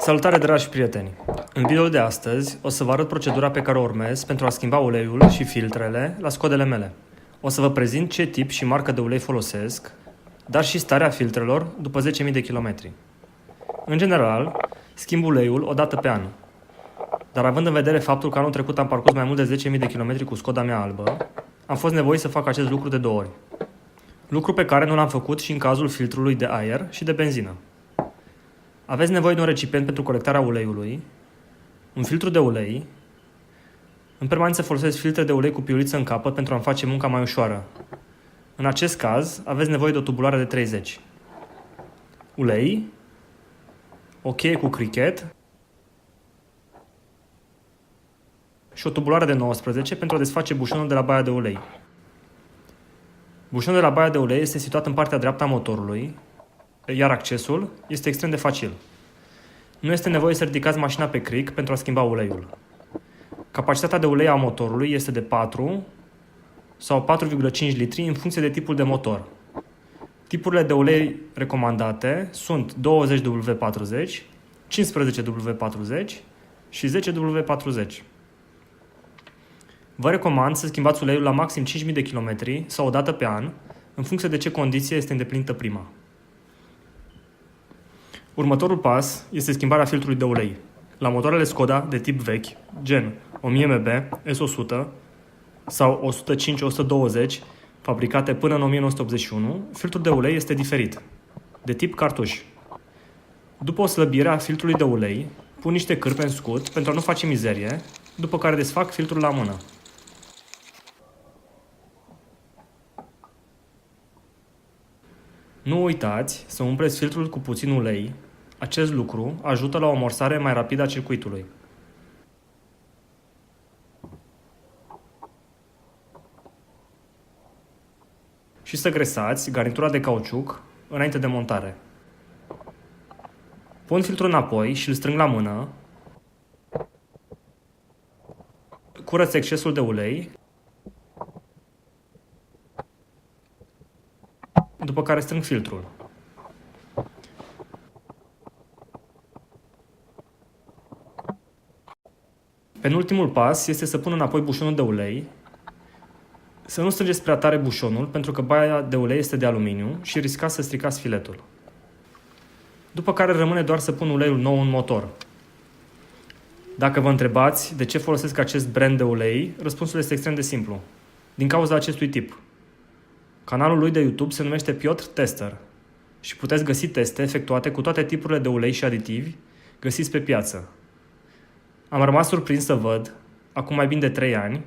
Salutare, dragi prieteni! În videoul de astăzi o să vă arăt procedura pe care o urmez pentru a schimba uleiul și filtrele la Scodele mele. O să vă prezint ce tip și marcă de ulei folosesc, dar și starea filtrelor după 10.000 de kilometri. În general, schimb uleiul o dată pe an. Dar având în vedere faptul că anul trecut am parcurs mai mult de 10.000 de kilometri cu Skoda mea albă, am fost nevoit să fac acest lucru de 2 ori. Lucru pe care nu l-am făcut și în cazul filtrului de aer și de benzină. Aveți nevoie de un recipient pentru colectarea uleiului, un filtru de ulei. În permanență folosesc filtre de ulei cu piuliță în capăt pentru a-mi face munca mai ușoară. În acest caz, aveți nevoie de o tubulară de 30. Ulei, o cheie cu crichet și o tubulară de 19 pentru a desface bușonul de la baia de ulei. Bușonul de la baia de ulei este situat în partea dreaptă a motorului, iar accesul este extrem de facil. Nu este nevoie să ridicați mașina pe cric pentru a schimba uleiul. Capacitatea de ulei a motorului este de 4 sau 4,5 litri în funcție de tipul de motor. Tipurile de ulei recomandate sunt 20W40, 15W40 și 10W40. Vă recomand să schimbați uleiul la maxim 5.000 de kilometri sau o dată pe an, în funcție de ce condiție este îndeplinită prima. Următorul pas este schimbarea filtrului de ulei. La motoarele Skoda de tip vechi, gen 1000 MB, S100 sau 105-120, fabricate până în 1981, filtrul de ulei este diferit, de tip cartuș. După o slăbire a filtrului de ulei, pun niște cârpe în scut pentru a nu face mizerie, după care desfac filtrul la mână. Nu uitați să umpleți filtrul cu puțin ulei. Acest lucru ajută la o amorsare mai rapidă a circuitului. Și să gresați garnitura de cauciuc înainte de montare. Pun filtrul înapoi și îl strâng la mână. Curăț excesul de ulei, după care strâng filtrul. Penultimul pas este să pun înapoi bușonul de ulei. Să nu strângeți prea tare bușonul, pentru că baia de ulei este de aluminiu și riscați să stricați filetul. După care rămâne doar să pun uleiul nou în motor. Dacă vă întrebați de ce folosesc acest brand de ulei, răspunsul este extrem de simplu. Din cauza acestui tip. Canalul lui de YouTube se numește Piotr Tester și puteți găsi teste efectuate cu toate tipurile de ulei și aditivi găsiți pe piață. Am rămas surprins să văd, acum mai bine de 3 ani,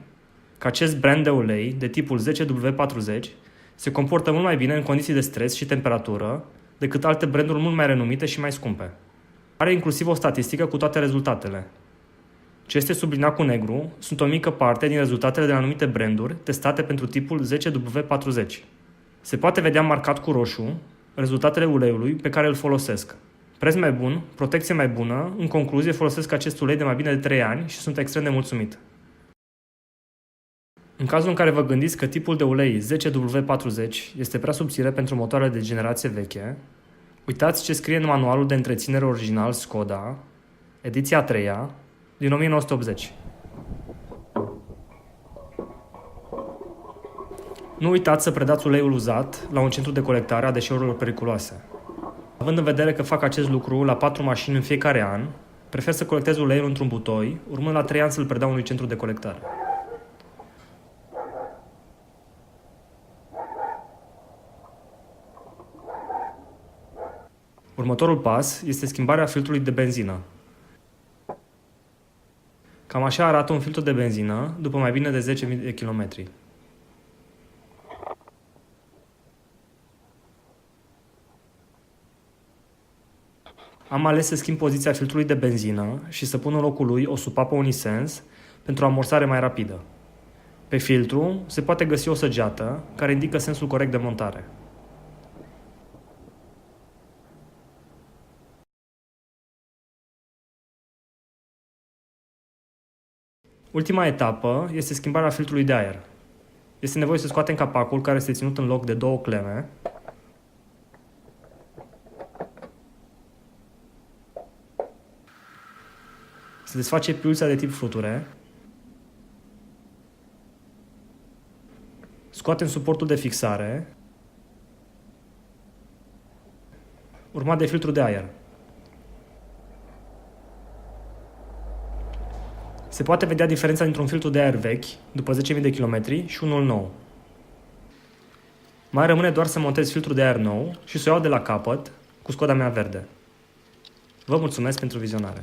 că acest brand de ulei de tipul 10W40 se comportă mult mai bine în condiții de stres și temperatură decât alte branduri mult mai renumite și mai scumpe. Are inclusiv o statistică cu toate rezultatele. Ce este subliniat cu negru sunt o mică parte din rezultatele de anumite branduri testate pentru tipul 10W40. Se poate vedea marcat cu roșu rezultatele uleiului pe care îl folosesc. Preț mai bun, protecție mai bună, în concluzie folosesc acest ulei de mai bine de 3 ani și sunt extrem de mulțumit. În cazul în care vă gândiți că tipul de ulei 10W40 este prea subțire pentru motoarele de generație veche, uitați ce scrie în manualul de întreținere original Skoda, ediția a 3-a, din 1980. Nu uitați să predați uleiul uzat la un centru de colectare a deșeurilor periculoase. Având în vedere că fac acest lucru la 4 mașini în fiecare an, prefer să colectez uleiul într-un butoi, urmând la 3 ani să-l predau unui centru de colectare. Următorul pas este schimbarea filtrului de benzină. Cam așa arată un filtru de benzină după mai bine de 10.000 de kilometri. Am ales să schimb poziția filtrului de benzină și să pun în locul lui o supapă unisens pentru o amorsare mai rapidă. Pe filtru se poate găsi o săgeată care indică sensul corect de montare. Ultima etapă este schimbarea filtrului de aer. Este nevoie să scoatem capacul care este ținut în loc de 2 cleme. Se desface piulița de tip fluture. Scoatem suportul de fixare, urmat de filtrul de aer. Se poate vedea diferența dintre un filtru de aer vechi, după 10.000 de kilometri, și unul nou. Mai rămâne doar să montez filtrul de aer nou și să o iau de la capăt cu scoda mea verde. Vă mulțumesc pentru vizionare!